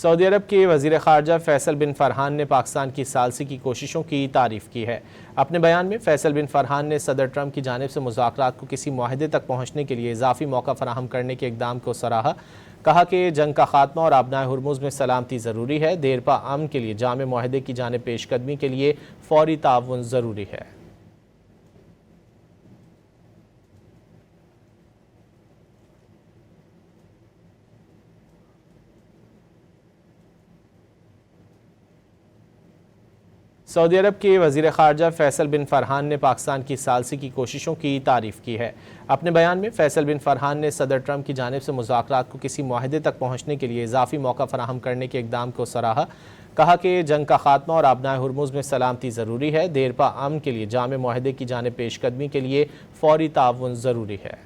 Saudi अरब के वज़ीर ख़ारजा फैसल बिन फ़रहान ने पाकिस्तान की सालसी की कोशिशों की तारीफ़ की है। अपने बयान में फैसल बिन फ़रहान ने सदर ट्रंप की जानिब से मुज़ाकरात को किसी मुआहदे तक पहुँचने के लिए इजाफ़ी मौका फ़राहम करने के इक़दाम को सराहा। कहा कि जंग का खात्मा और आबनाए हुर्मुज़ में सलामती ज़रूरी है। देरपा अमन के लिए जामे मुआहदे की जानिब पेशकदमी के लिए फ़ौरी ताउन ज़रूरी है। सऊदी अरब के वज़ीर ख़ारजा फैसल बिन फ़रहान ने पाकिस्तान की सालसी की कोशिशों की तारीफ़ की है। अपने बयान में फैसल बिन फ़रहान ने सदर ट्रंप की जानिब से मुज़ाकरात को किसी मुआहदे तक पहुँचने के लिए इजाफ़ी मौका फ़राहम करने के इक़दाम को सराहा। कहा कि जंग का खात्मा और आबनाए हुर्मुज़ में सलामती ज़रूरी है। देरपा अमन के लिए जामे मुआहदे की जानिब पेशकदमी के लिए फ़ौरी ताउन ज़रूरी है।